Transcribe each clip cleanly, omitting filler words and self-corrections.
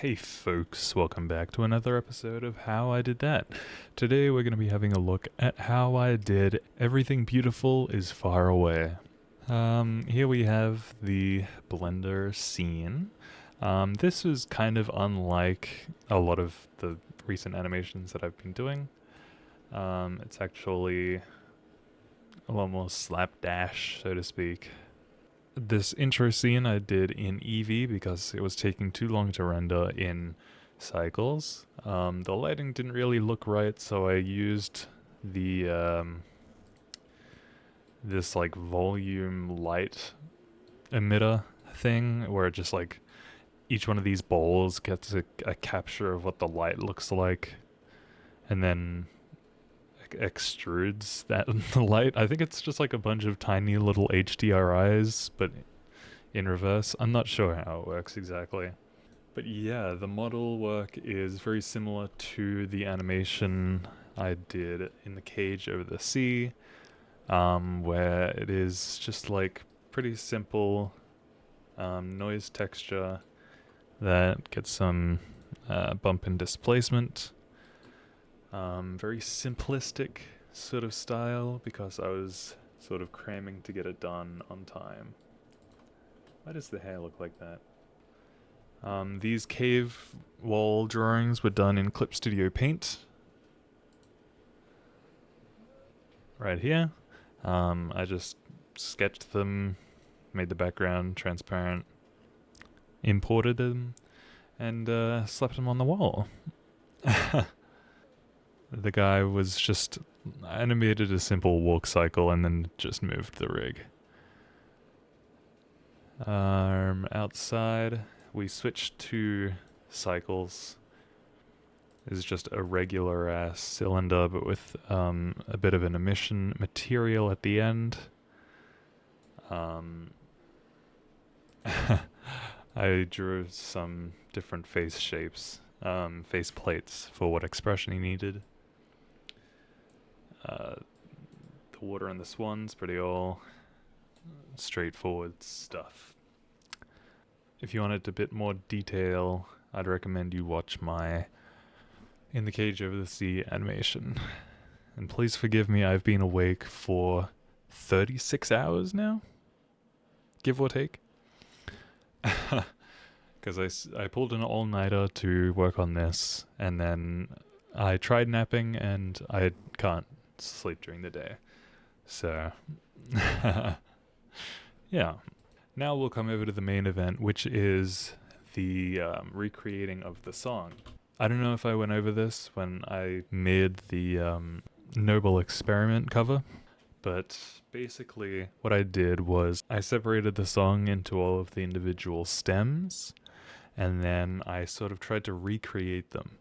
Hey folks, welcome back to another episode of How I Did That. Today we're going to be having a look at how I did Everything Beautiful is Far Away. Here we have the Blender scene. This is kind of unlike a lot of the recent animations that I've been doing. It's actually a lot more slapdash, so to speak. This intro scene I did in Eevee because it was taking too long to render in Cycles. The lighting didn't really look right, so I used the this like volume light emitter thing where it just like each one of these balls gets a capture of what the light looks like and then extrudes that the light. I think it's just like a bunch of tiny little HDRIs, but in reverse. I'm not sure how it works exactly. But yeah, the model work is very similar to the animation I did in the cage over the sea, where it is just like pretty simple noise texture that gets some bump in displacement. Very simplistic sort of style because I was sort of cramming to get it done on time. Why does the hair look like that? These cave wall drawings were done in Clip Studio Paint. Right here. I just sketched them, made the background transparent, imported them, and slapped them on the wall. The guy was just animated a simple walk cycle and then just moved the rig. Outside, we switched to Cycles. It's just a regular ass cylinder, but with a bit of an emission material at the end. I drew some different face shapes, face plates for what expression he needed. The water and the swans, pretty all straightforward stuff. If you wanted a bit more detail, I'd recommend you watch my In the Cage Over the Sea animation. And please forgive me, I've been awake for 36 hours now? Give or take. Because I pulled an all-nighter to work on this, and then I tried napping, and I can't sleep during the day. So, yeah. Now we'll come over to the main event, which is the recreating of the song. I don't know if I went over this when I made the Noble Experiment cover, but basically what I did was I separated the song into all of the individual stems, and then I sort of tried to recreate them.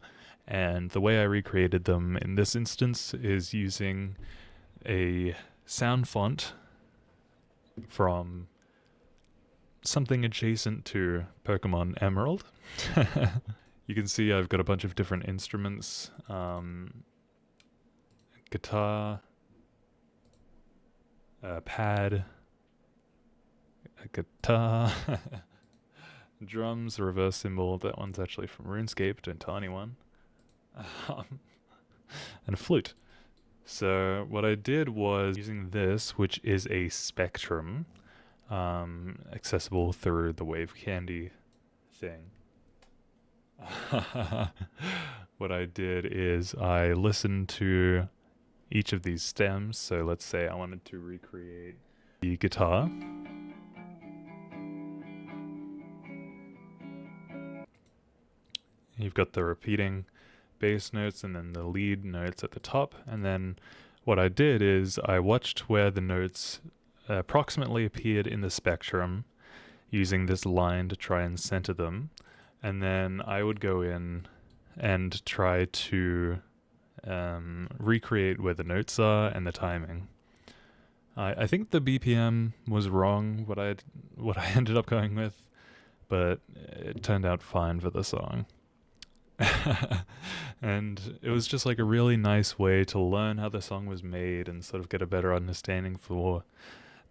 And the way I recreated them in this instance is using a sound font from something adjacent to Pokemon Emerald. You can see I've got a bunch of different instruments. Guitar, a pad, a guitar, drums, a reverse cymbal. That one's actually from RuneScape, don't tell anyone. And a flute. So what I did was using this, which is a spectrum, accessible through the Wave Candy thing. What I did is I listened to each of these stems. So let's say I wanted to recreate the guitar. You've got the repeating bass notes and then the lead notes at the top, and then what I did is I watched where the notes approximately appeared in the spectrum using this line to try and center them, and then I would go in and try to recreate where the notes are and the timing. I think the BPM was wrong, what I ended up going with, but it turned out fine for the song. And it was just like a really nice way to learn how the song was made and sort of get a better understanding for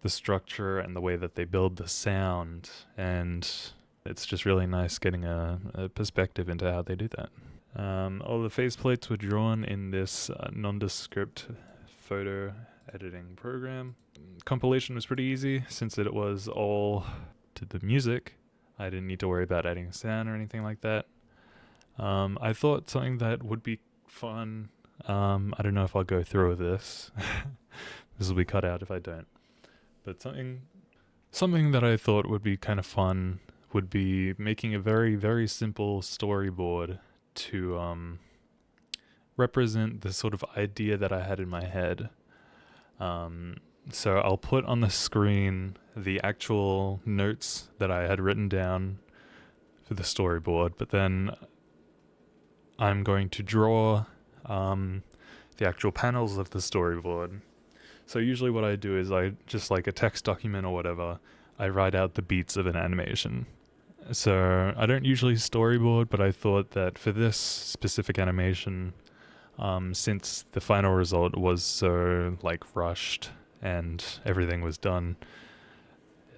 the structure and the way that they build the sound. And It's just really nice getting a perspective into how they do that. All the faceplates were drawn in this nondescript photo editing program. Compilation was pretty easy since it was all to the music. I didn't need to worry about adding sound or anything like that. I thought something that would be fun. I don't know if I'll go through with this. This will be cut out if I don't. But something that I thought would be kind of fun would be making a very, very simple storyboard to represent the sort of idea that I had in my head. So I'll put on the screen the actual notes that I had written down for the storyboard, but then I'm going to draw the actual panels of the storyboard. So usually what I do is I just like a text document or whatever, I write out the beats of an animation. So I don't usually storyboard, but I thought that for this specific animation, since the final result was so like rushed and everything was done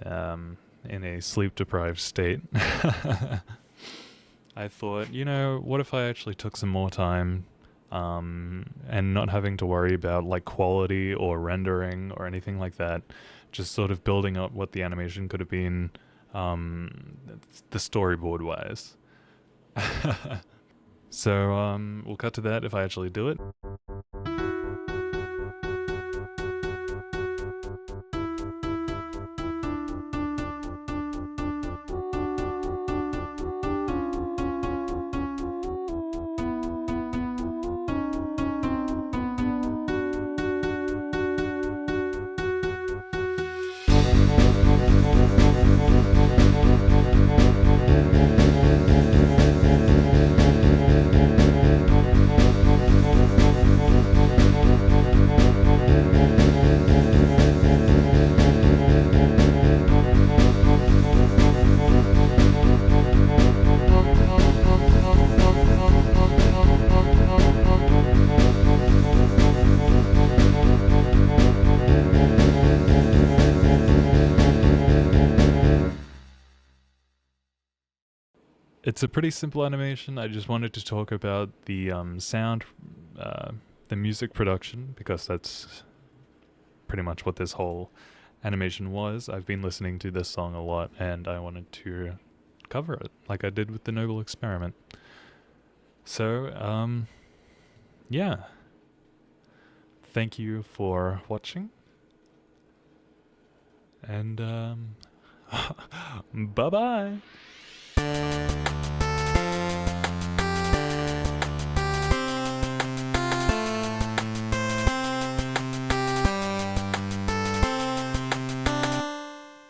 in a sleep-deprived state, I thought, what if I actually took some more time and not having to worry about like quality or rendering or anything like that, just sort of building up what the animation could have been the storyboard wise. So we'll cut to that if I actually do it. It's a pretty simple animation. I just wanted to talk about the sound, the music production, because that's pretty much what this whole animation was. I've been listening to this song a lot, and I wanted to cover it, like I did with the Noble Experiment. So, yeah. Thank you for watching. And, bye-bye!